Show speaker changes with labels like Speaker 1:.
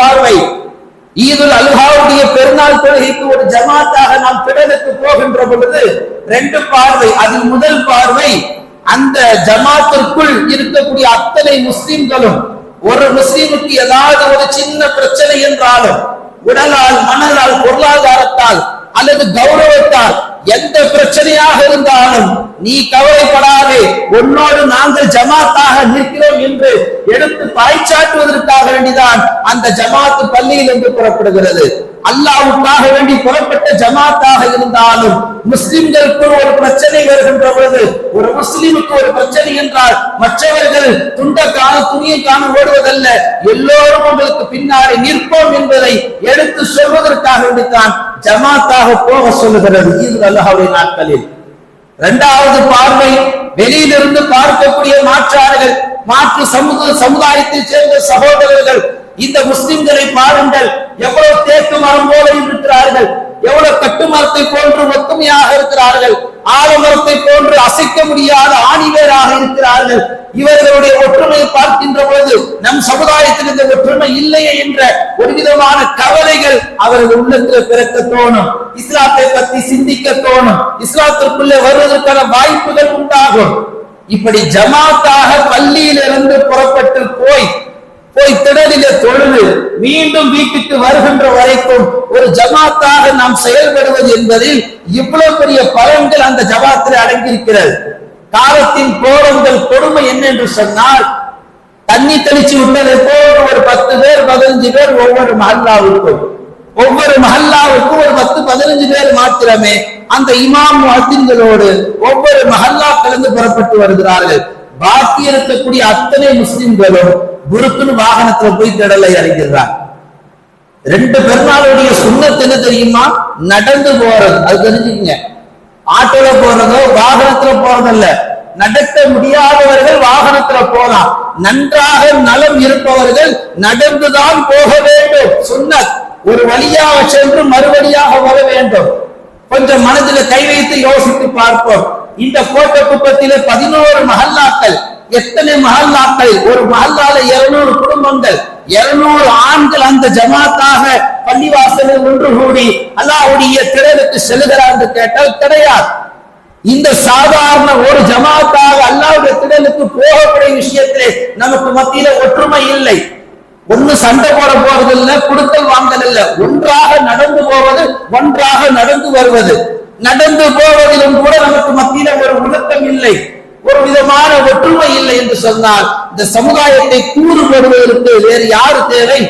Speaker 1: பார்வை. ஈதுல் அல்ஹாவுடைய பெருநாள் தொழுகைக்கு ஒரு ஜமாத்தாக நாம் திடலுக்கு போகின்ற பொழுது 2 பார்வை. அதில் முதல் பார்வை, அந்த ஜமாத்திற்குள் இருக்கக்கூடிய அத்தனை முஸ்லிம்களும் ஒரு முஸ்லிமுக்கு ஏதாவது ஒரு சின்ன பிரச்சனை என்றாலும், உடலால், மனதால், பொருளாதாரத்தால் அல்லது கௌரவத்தால் எந்த பிரச்சனையாக இருந்தாலும் நீ கவலைப்படாதே, உன்னோடு நாங்கள் ஜமாத்தாக நிற்கிறோம் என்று எடுத்து பாய்ச்சாட்டுவதற்காக வேண்டிதான் அந்த ஜமாத்து பள்ளியில் இருந்து புறப்படுகிறது. அல்லாஹ்வுக்காக வேண்டி புறப்பட்ட ஜமாத்தாக இருந்தாலும் முஸ்லிம்களுக்கு ஒரு பிரச்சனை வருகின்ற பொழுது, ஒரு முஸ்லிமுக்கு ஒரு பிரச்சனை என்றால் மற்றவர்கள் துண்டக்கான துணியைக்கான ஓடுவதல்ல, எல்லோரும் உங்களுக்கு பின்னாடி நிற்போம் என்பதை எடுத்து சொல்வதற்காக வேண்டித்தான் ஜமாத்தாக போக சொல்லுகிறது ஈதுல் அல்ஹாவுடைய நாட்களில். 2வது பார்வை, வெளியிலிருந்து பார்க்கக்கூடிய மாற்றார்கள், மாற்று சமுதாயத்தைச் சேர்ந்த சகோதரர்கள், இந்த முஸ்லிம்களை பாருங்கள், எவ்வளவு தேக்கு மரம் போல இருக்கிறார்கள், எவ்வளவு கட்டுமரத்தை போன்று ஒத்துமையாக இருக்கிறார்கள், ஆலமரத்தை போன்று அசைக்க முடியாத ஆணிவேராக இருக்கிறார்கள். இவர்களுடைய ஒற்றுமையை பார்க்கின்ற பொழுது நம் சமுதாயத்தில் இந்த ஒற்றுமை இல்லையே என்ற ஒரு விதமான கவலைகள் அவர்கள் உள்ளத்தில் பிறக்க தோணும். இஸ்லாத்தை பற்றி சிந்திக்க தோணும். இஸ்லாத்திற்குள்ளே வருவதற்கான வாய்ப்புகள் உண்டாகும். இப்படி ஜமாத்தாக பள்ளியிலிருந்து புறப்பட்டு போய் திடலிலே தொழுது மீண்டும் வீட்டுக்கு வருகின்ற வரைக்கும் ஒரு ஜமாத்தாக நாம் செயல்படுவது என்பதில் இவ்வளவு பெரிய பலன்கள் அந்த ஜமாத்தில் அடங்கியிருக்கிறது. காலத்தின் கோரங்கள் கொடுமை என்ன என்று சொன்னால், தண்ணி தெளிச்சு விட்டதை போல் ஒரு 10 பேர் 15 பேர் ஒவ்வொரு மஹல்லாவுக்கும் ஒரு 10-15 பேர் மாத்திரமே அந்த இமாம் முஅத்தின்களோடு ஒவ்வொரு மஹல்லாக்களிலிருந்து புறப்பட்டு வருகிறார்கள். பாக்கி இருக்கக்கூடிய அத்தனை முஸ்லிம்களும் குருக்குன்னு வாகனத்துல போய் திடலை இறங்கிறார். 2 பெருநாளுடைய சுன்னத் என்ன தெரியுமா? நடந்து போறது. அது தெரிஞ்சுக்கங்க. ஆட்டோல போறதோ வாகனத்துல போறதல்ல. நடக்க முடியாதவர்கள் வாகனத்துல போலாம். நன்றாக நலம் இருப்பவர்கள் நடந்துதான் போக வேண்டும். சுன்னத். ஒரு வழியாக சென்று மறுவழியாக வர வேண்டும். கொஞ்சம் மனதில் கை வைத்து யோசித்து பார்ப்போம். இந்த கோட்டக்குப்பத்திலே 11 மஹல்லாக்கள். எத்தனை மஹல்லாக்கள்? ஒரு மஹல்லால 200 குடும்பங்கள், 200 ஆண்கள் அந்த ஜமாத்தாக பள்ளிவாசலில் ஒன்று கூடி அல்லாஹ்வுடைய திடலுக்கு செல்கிறார் என்று கேட்டால் கிடையாது. இந்த சாதாரண ஒரு ஜமாத்தாக அல்லாஹ்வுடைய திடலுக்கு போகக்கூடிய விஷயத்திலே நமக்கு மத்தியில ஒற்றுமை இல்லை. ஒண்ணு சண்டை போட போறது இல்ல, கொடுக்கல் வாங்கல் இல்ல, ஒன்றாக நடந்து போவது, ஒன்றாக நடந்து வருவது. நடந்து போவதிலும் கூட நமக்கு மத்தியில ஒரு உணர்த்தம் இல்லை, ஒரு விதமான ஒற்றுமை இல்லை என்று சொன்னால் இந்த சமுதாயத்தை கூறுபடுவதற்கு வேறு யாரு தேவை?